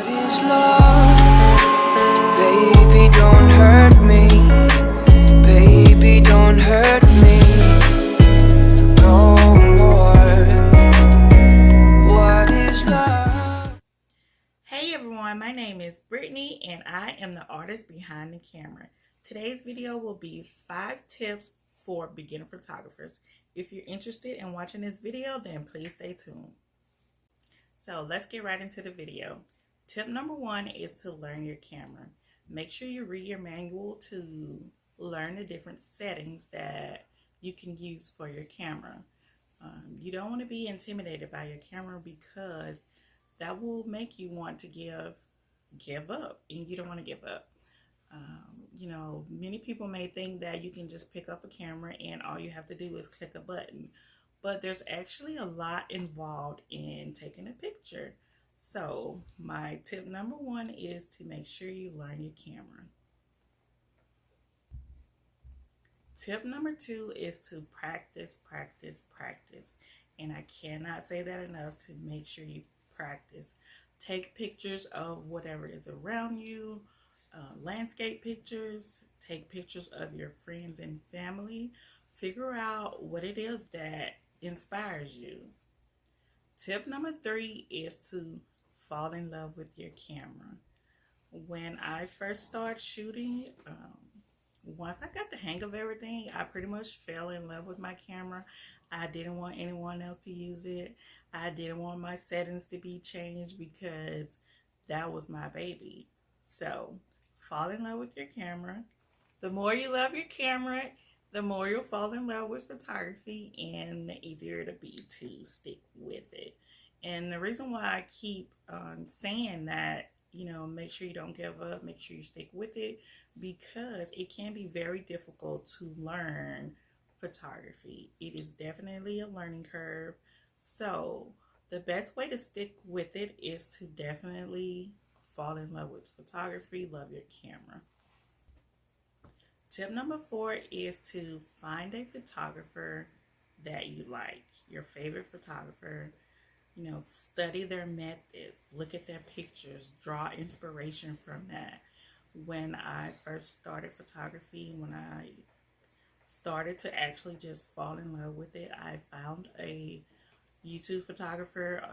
What is love? Baby, don't hurt me. Baby, don't hurt me no more. What is love? Hey everyone, my name is Brittany and I am the artist behind the camera. Today's video will be 5 tips for beginner photographers. If you're interested in watching this video, then please stay tuned. So let's get right into the video. Tip number 1 is to learn your camera. Make sure you read your manual to learn the different settings that you can use for your camera. You don't want to be intimidated by your camera because that will make you want to give up, and you don't want to give up. Many people may think that you can just pick up a camera and all you have to do is click a button, but there's actually a lot involved in taking a picture. So my tip number 1 is to make sure you learn your camera. Tip number 2 is to practice. And I cannot say that enough, to make sure you practice. Take pictures of whatever is around you, landscape pictures, take pictures of your friends and family. Figure out what it is that inspires you. Tip number 3 is to fall in love with your camera. When I first started shooting, once I got the hang of everything, I pretty much fell in love with my camera. I didn't want anyone else to use it. I didn't want my settings to be changed because that was my baby. So fall in love with your camera. The more you love your camera, the more you'll fall in love with photography, and the easier it'll be to stick with it. And the reason why I keep saying that, make sure you don't give up, make sure you stick with it, because it can be very difficult to learn photography. It is definitely a learning curve. So the best way to stick with it is to definitely fall in love with photography, love your camera. Tip number 4 is to find a photographer that you like, your favorite photographer. Study their methods, look at their pictures, draw inspiration from that. When I first started photography, when I started to actually just fall in love with it, I found a YouTube photographer,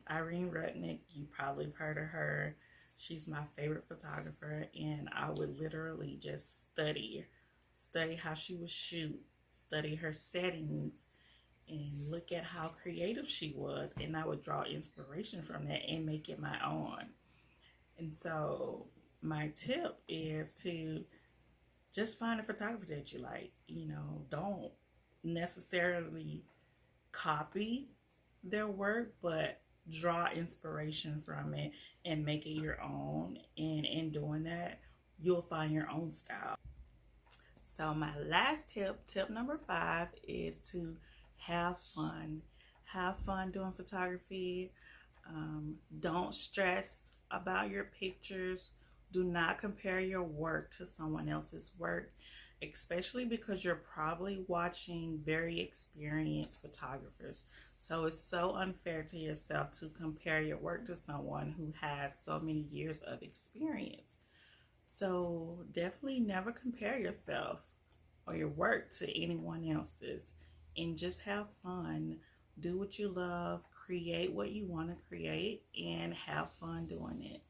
Irene Rudnick. You probably have heard of her. She's my favorite photographer, and I would literally just study how she would shoot, study her settings, and look at how creative she was, and I would draw inspiration from that and make it my own. And so my tip is to just find a photographer that you like. Don't necessarily copy their work, but draw inspiration from it and make it your own. And in doing that, you'll find your own style. So my last tip number 5, is to have fun. Have fun doing photography. Don't stress about your pictures. Do not compare your work to someone else's work, especially because you're probably watching very experienced photographers. So it's so unfair to yourself to compare your work to someone who has so many years of experience. So definitely never compare yourself or your work to anyone else's, and just have fun. Do what you love, create what you want to create, and have fun doing it.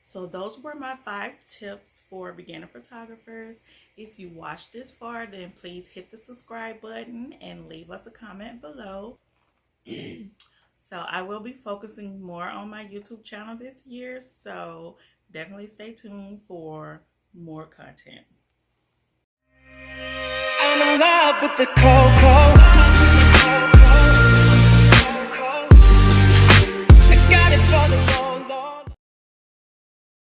So those were my 5 tips for beginner photographers. If you watched this far, then please hit the subscribe button and leave us a comment below. So I will be focusing more on my YouTube channel this year, so definitely stay tuned for more content. I'm in love with the cold